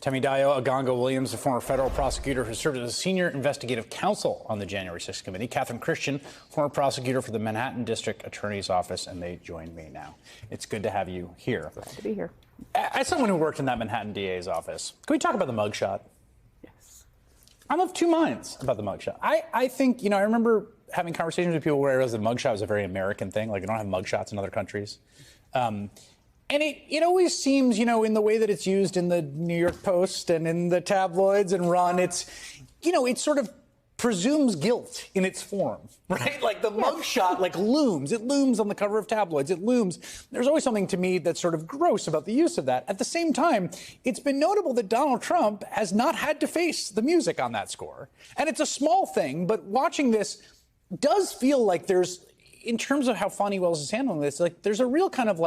Temidayo Agongo-Williams, a former federal prosecutor who served as a senior investigative counsel on the January 6th committee. Catherine Christian, former prosecutor for the Manhattan District Attorney's Office, and they join me now. It's good to have you here. Glad to be here. As someone who worked in that Manhattan DA's office, can we talk about the mugshot? Yes. I'm of two minds about the mugshot. I think, I remember having conversations with people where I realized the mugshot was a very American thing. Like, you don't have mugshots in other countries. And it always seems, in the way that it's used in the New York Post and in the tabloids and run, it sort of presumes guilt in its form, right? Like the mugshot, looms. It looms on the cover of tabloids. It looms. There's always something to me that's sort of gross about the use of that. At the same time, it's been notable that Donald Trump has not had to face the music on that score. And it's a small thing, but watching this does feel like there's, in terms of how Fonnie Wells is handling this, there's a real kind of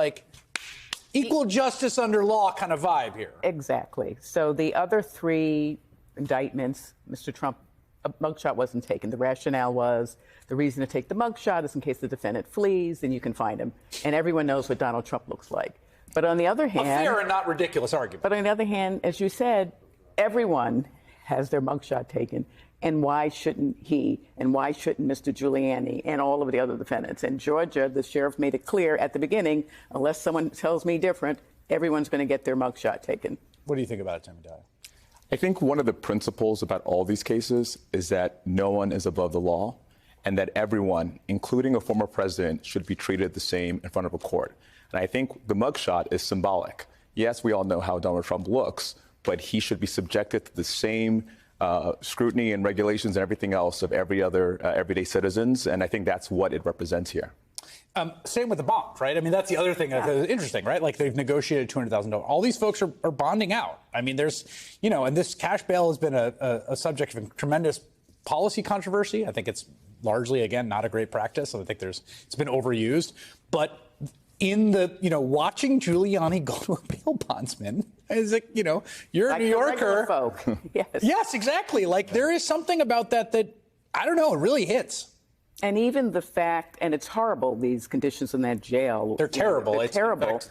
equal justice under law kind of vibe here. Exactly. So the other three indictments, Mr. Trump, a mugshot wasn't taken. The rationale was the reason to take the mugshot is in case the defendant flees, then you can find him. And everyone knows what Donald Trump looks like. But on the other hand... A fair and not ridiculous argument. But on the other hand, as you said, everyone has their mugshot taken. And why shouldn't he? And why shouldn't Mr. Giuliani and all of the other defendants? In Georgia, the sheriff made it clear at the beginning, unless someone tells me different, everyone's going to get their mugshot taken. What do you think about it, Temidayo? I think one of the principles about all these cases is that no one is above the law and that everyone, including a former president, should be treated the same in front of a court. And I think the mugshot is symbolic. Yes, we all know how Donald Trump looks, but he should be subjected to the same scrutiny and regulations and everything else of every other everyday citizens. And I think that's what it represents here. Same with the bond, right? I mean, that's the other thing that's interesting, right? Like, they've negotiated $200,000. All these folks are bonding out. I mean, there's, and this cash bail has been a subject of tremendous policy controversy. I think it's largely, again, not a great practice. I think it's been overused. But in the, watching Giuliani go to a bail bondsman, is like, you're a New Yorker. Folk. Yes. Yes, exactly. Like, there is something about that, I don't know, it really hits. And even the fact, and it's horrible, these conditions in that jail. They're terrible. They're terrible.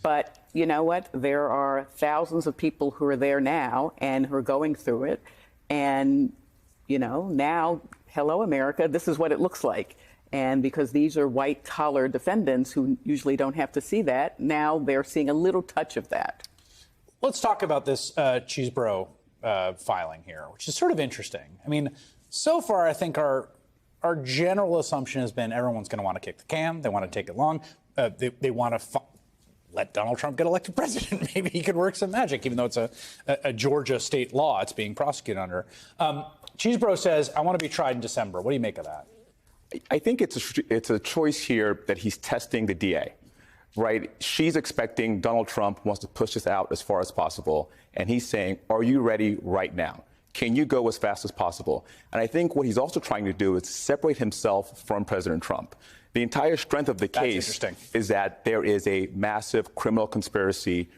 But you know what? There are thousands of people who are there now and who are going through it. And, now, hello, America, this is what it looks like. And because these are white-collar defendants who usually don't have to see that, now they're seeing a little touch of that. Let's talk about this Chesebro filing here, which is sort of interesting. I mean, so far, I think our general assumption has been everyone's going to want to kick the can. They want to take it long. They want to let Donald Trump get elected president. Maybe he could work some magic, even though it's a Georgia state law it's being prosecuted under. Chesebro says, I want to be tried in December. What do you make of that? I think it's a choice here that he's testing the DA, right? She's expecting Donald Trump wants to push this out as far as possible. And he's saying, are you ready right now? Can you go as fast as possible? And I think what he's also trying to do is separate himself from President Trump. The entire strength of the case is that there is a massive criminal conspiracy,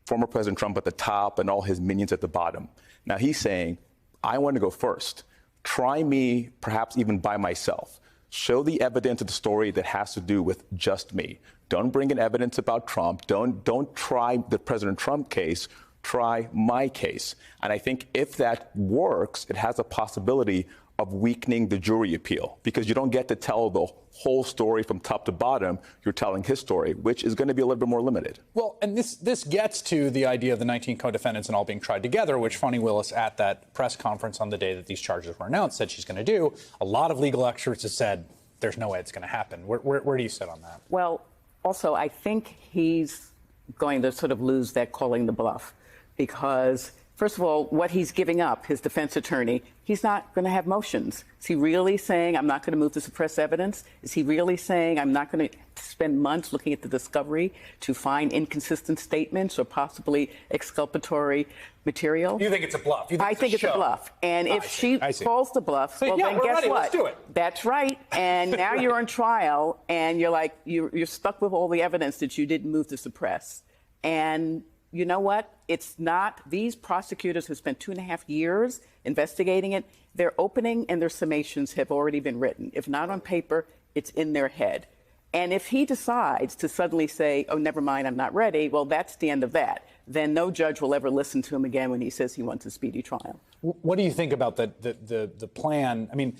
former President Trump at the top and all his minions at the bottom. Now he's saying, I want to go first. Try me, perhaps even by myself. Show the evidence of the story that has to do with just me. Don't bring in evidence about Trump. Don't try the President Trump case. Try my case. And I think if that works, it has a possibility of weakening the jury appeal, because you don't get to tell the whole story from top to bottom. You're telling his story, which is going to be a little bit more limited. Well, and this gets to the idea of the 19 co-defendants and all being tried together, which Fonnie Willis at that press conference on the day that these charges were announced said she's going to do. A lot of legal experts have said there's no way it's going to happen. Where do you sit on that? Well, also, I think he's going to sort of lose that calling the bluff, because first of all, what he's giving up, his defense attorney, he's not going to have motions. Is he really saying, I'm not going to move to suppress evidence? Is he really saying, I'm not going to spend months looking at the discovery to find inconsistent statements or possibly exculpatory material? You think it's a bluff? I think it's a bluff. And if she calls the bluff, well, then guess what? Let's do it. That's right. And now you're on trial, and you're like, you're stuck with all the evidence that you didn't move to suppress. And you know what? It's not. These prosecutors who spent 2.5 years investigating it, their opening and their summations have already been written. If not on paper, it's in their head. And if he decides to suddenly say, oh, never mind, I'm not ready, well, that's the end of that. then no judge will ever listen to him again when he says he wants a speedy trial. What do you think about the plan? I mean,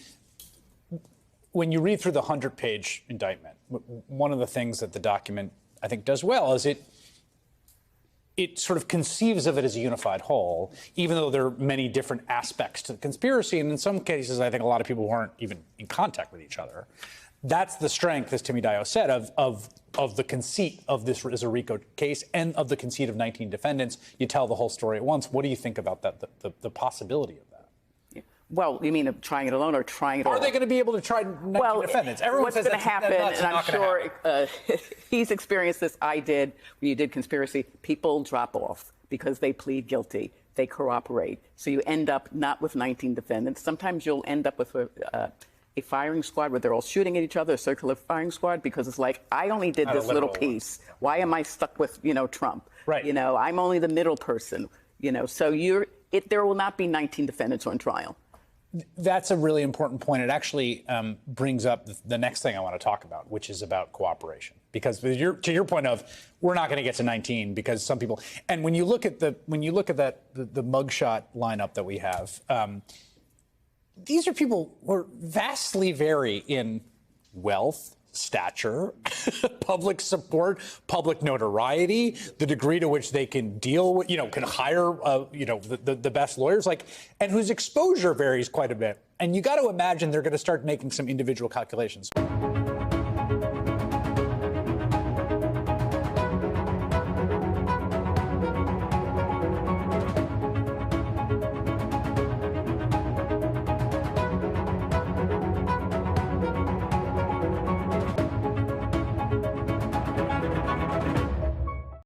when you read through the 100-page indictment, one of the things that the document, I think, does well is it sort of conceives of it as a unified whole, even though there are many different aspects to the conspiracy. And in some cases, I think a lot of people weren't even in contact with each other. That's the strength, as Timmy Dio said, of the conceit of this as a RICO case and of the conceit of 19 defendants. You tell the whole story at once. What do you think about that, the possibility of that? Well, you mean of trying it alone or trying it all? Are they going to be able to try 19 defendants? Everyone what's says going to happen, and I'm sure he's experienced this, I did, when you did conspiracy, people drop off because they plead guilty. They cooperate. So you end up not with 19 defendants. Sometimes you'll end up with a firing squad where they're all shooting at each other, a circular firing squad, because it's like, I only did this little piece. Why am I stuck with, Trump? Right. I'm only the middle person, so there will not be 19 defendants on trial. That's a really important point. It actually brings up the next thing I want to talk about, which is about cooperation. Because to your point of, we're not going to get to 19 because some people, and when you look at the mugshot lineup that we have, these are people who vastly vary in wealth, stature, public support, public notoriety, the degree to which they can deal with, can hire, the best lawyers, and whose exposure varies quite a bit. And you got to imagine they're going to start making some individual calculations.